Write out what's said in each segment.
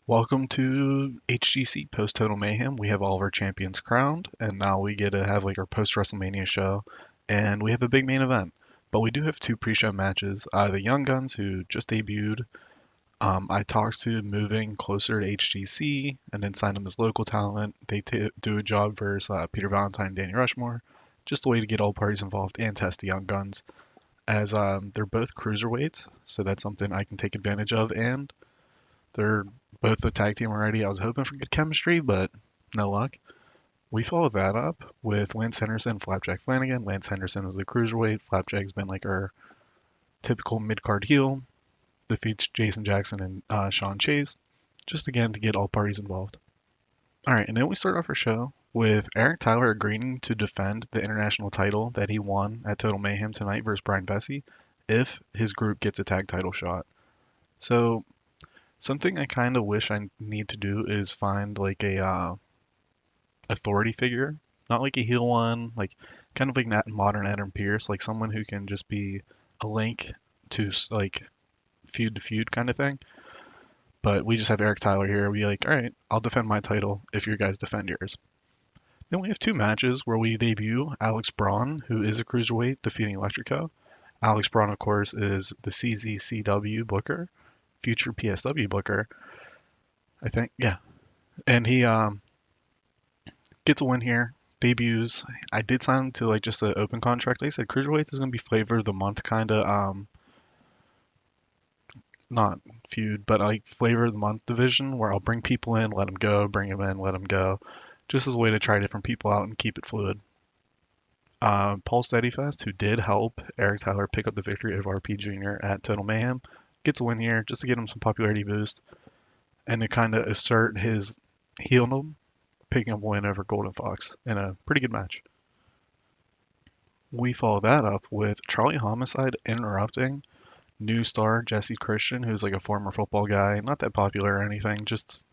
Welcome to HGC Post Total Mayhem. We have all of our champions crowned, and now we get to have like our post WrestleMania show, and we have a big main event. But we do have two pre-show matches. The Young Guns, who just debuted, I talked to moving closer to HGC, and then signed them as local talent. They do a job versus Peter Valentine, and Danny Rushmore, just a way to get all parties involved and test the Young Guns, as they're both cruiserweights, so that's something I can take advantage of, and they're both a tag team already. I was hoping for good chemistry, but no luck. We followed that up with Lance Henderson and Flapjack Flanagan. Lance Henderson was a cruiserweight. Flapjack's been like our typical mid-card heel. Defeats Jason Jackson and Sean Chase, just again to get all parties involved. All right, and then we start off our show with Eric Tyler agreeing to defend the international title that he won at Total Mayhem tonight versus Brian Vesey if his group gets a tag title shot. So something I kind of wish I need to do is find like a authority figure, not like a heel one, like kind of like that modern Adam Pearce, like someone who can just be a link to like feud to feud kind of thing. But we just have Eric Tyler here. We like, all right, I'll defend my title if you guys defend yours. Then we have two matches where we debut Alex Braun, who is a cruiserweight, defeating Electrico. Alex Braun, of course, is the CZCW booker, future PSW booker, I think. Yeah, and he gets a win here. Debuts. I did sign him to like just an open contract. Like I said, cruiserweights is gonna be flavor of the month kind of not feud, but like flavor of the month division where I'll bring people in, let them go, bring them in, let them go, just as a way to try different people out and keep it fluid. Paul Steadyfast, who did help Eric Tyler pick up the victory over RP Jr. at Total Mayhem, gets a win here just to get him some popularity boost and to kind of assert his heeldom, picking up a win over Golden Fox in a pretty good match. We follow that up with Charlie Homicide interrupting new star Jesse Christian, who's like a former football guy, not that popular or anything, just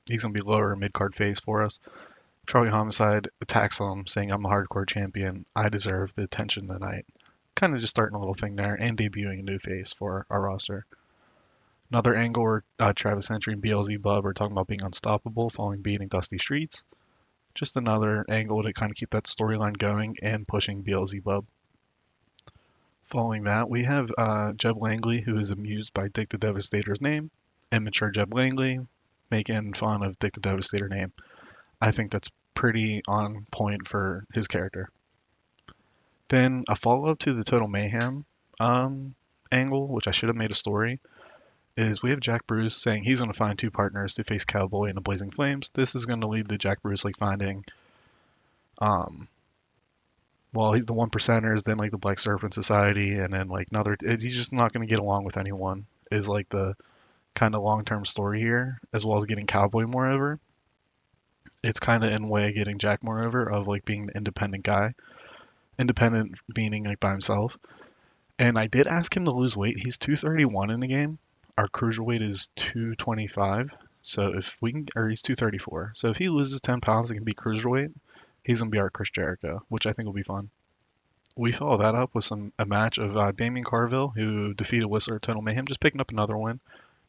he's gonna be lower mid card face for us. Charlie Homicide attacks him, saying, "I'm a hardcore champion. I deserve the attention tonight." Kind of just starting a little thing there and debuting a new face for our roster. Another angle where Travis Henry and BLZ Bub are talking about being unstoppable following beating Dusty Streets. Just another angle to kind of keep that storyline going and pushing BLZ-Bub. Following that, we have Jeb Langley, who is amused by Dick the Devastator's name. Immature Jeb Langley making fun of Dick the Devastator name. I think that's pretty on point for his character. Then a follow-up to the Total Mayhem angle, which I should have made a story, is we have Jack Bruce saying he's going to find two partners to face Cowboy and the Blazing Flames. This is going to lead to Jack Bruce like finding um, well, he's the one percenters, then like the Black Serpent Society, and then like another. He's just not going to get along with anyone. Is like the kind of long-term story here, as well as getting Cowboy moreover. It's kind of in a way getting Jack moreover of like being the independent guy, independent meaning like by himself. And I did ask him to lose weight. He's 231 in the game. Our cruiserweight is 225. So if we can, or he's 234. So if he loses 10 pounds, he can be cruiserweight. He's gonna be our Chris Jericho, which I think will be fun. We follow that up with a match of Damien Carville, who defeated Whistler at Total Mayhem, just picking up another win.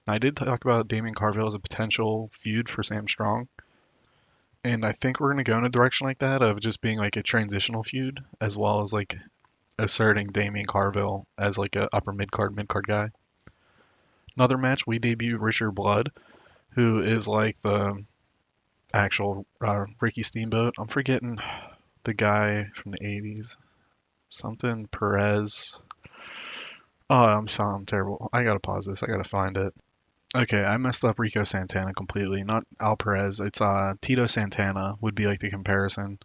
And I did talk about Damien Carville as a potential feud for Sam Strong, and I think we're gonna go in a direction like that of just being like a transitional feud, as well as like asserting Damien Carville as like a upper mid card guy. Another match we debut Richard Blood, who is like the actual Ricky Steamboat. I'm forgetting the guy from the 80s. Something Perez. Oh, I'm terrible. I gotta pause this. I gotta find it. Okay, I messed up Rico Santana completely. Not Al Perez. It's Tito Santana would be like the comparison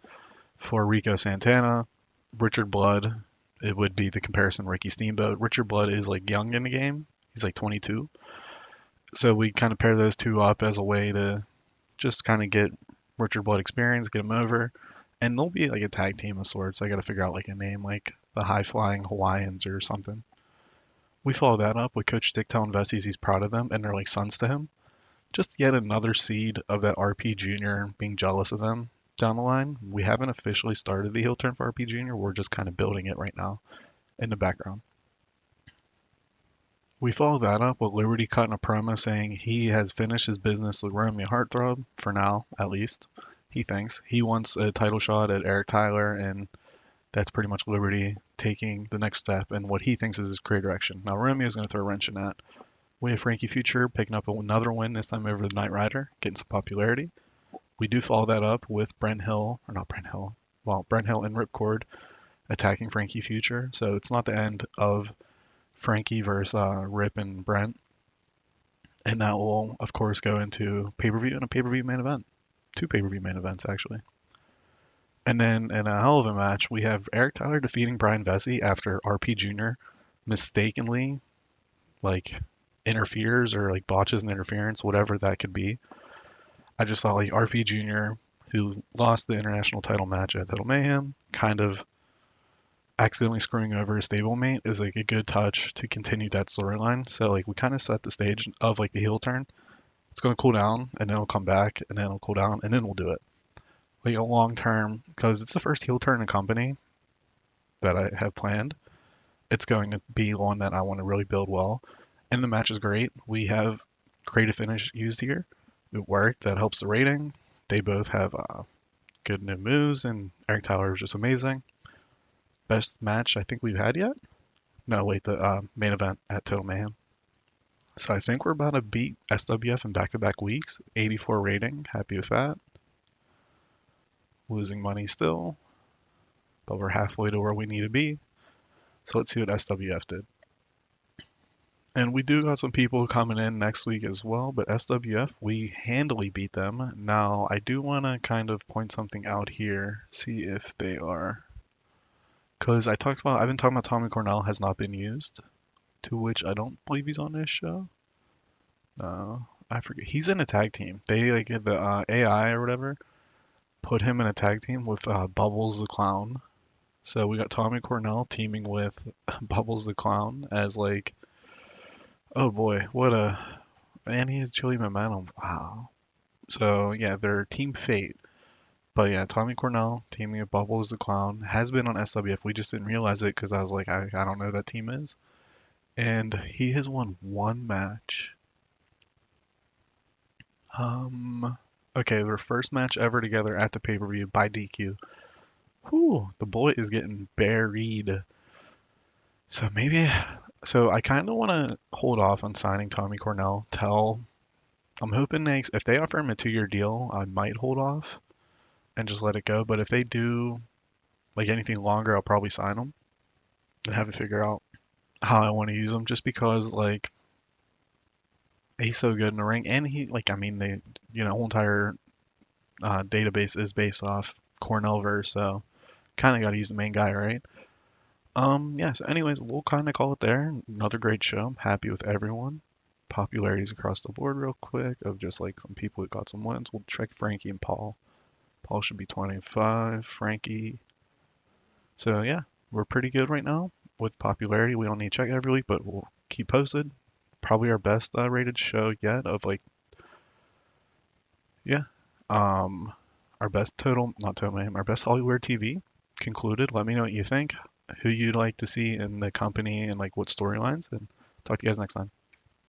for Rico Santana. Richard Blood, it would be the comparison Ricky Steamboat. Richard Blood is like young in the game. He's like 22. So we kind of pair those two up as a way to just kind of get Richard Blood experience, get him over, and they'll be like a tag team of sorts. I got to figure out like a name, like the High Flying Hawaiians or something. We follow that up with Coach Dick telling Vesties he's proud of them and they're like sons to him. Just yet another seed of that RP Junior being jealous of them down the line. We haven't officially started the heel turn for RP Junior. We're just kind of building it right now in the background. We follow that up with Liberty cutting a promo saying he has finished his business with Romeo Heartthrob, for now, at least. He thinks. He wants a title shot at Eric Tyler, and that's pretty much Liberty taking the next step in what he thinks is his career direction. Now, Romeo's going to throw a wrench in that. We have Frankie Future picking up another win, this time over the Knight Rider, getting some popularity. We do follow that up with Brent Hill, or not Brent Hill, well, Brent Hill and Ripcord attacking Frankie Future. So it's not the end of Frankie versus Rip and Brent. And that will, of course, go into pay-per-view and a pay-per-view main event. Two pay-per-view main events, actually. And then in a hell of a match, we have Eric Tyler defeating Brian Vesey after RP Jr. mistakenly, like, interferes or, like, botches an interference, whatever that could be. I just thought, like, RP Jr., who lost the international title match at Total Mayhem, kind of accidentally screwing over his stablemate is, like, a good touch to continue that storyline. So, like, we kind of set the stage of, like, the heel turn. It's going to cool down, and then it'll come back, and then it'll cool down, and then we'll do it. Like a long term, because it's the first heel turn in company that I have planned. It's going to be one that I want to really build well. And the match is great. We have creative finish used here. It worked. That helps the rating. They both have good new moves, and Eric Tyler is just amazing. Best match I think we've had yet? No, wait, the main event at Total Mayhem. So I think we're about to beat SWF in back-to-back weeks. 84 rating. Happy with that. Losing money still, but we're halfway to where we need to be. So let's see what SWF did. And we do got some people coming in next week as well, but SWF, we handily beat them. Now, I do want to kind of point something out here, see if they are. Because I've been talking about Tommy Cornell has not been used, to which I don't believe he's on this show. No, I forget. He's in a tag team. They, like, the AI or whatever, put him in a tag team with Bubbles the Clown. So we got Tommy Cornell teaming with Bubbles the Clown as, like, oh boy, and he has Chili Momentum. Wow. So yeah, they're Team Fate. But yeah, Tommy Cornell teaming with Bubbles the Clown has been on SWF. We just didn't realize it because I was like, I don't know who that team is. And he has won one match. Um, okay, their first match ever together at the pay-per-view by DQ. Whew, the boy is getting buried. So maybe, so I kind of want to hold off on signing Tommy Cornell. I'm hoping if they offer him a 2-year deal, I might hold off and just let it go. But if they do like anything longer, I'll probably sign him and have to figure out how I want to use him. Just because like he's so good in the ring, and he like I mean they whole entire database is based off Cornellverse, so kind of got to use the main guy, right? Yeah, so anyways, we'll kind of call it there. Another great show. I'm happy with everyone. Popularities across the board real quick of just like some people who got some wins. We'll check Frankie and Paul. Paul should be 25, Frankie. So yeah, we're pretty good right now with popularity. We don't need to check every week, but we'll keep posted. Probably our best rated show yet of like, yeah. Um, our best not total mayhem, our best Hollywood TV concluded. Let me know what you think, who you'd like to see in the company and like what storylines, and talk to you guys next time.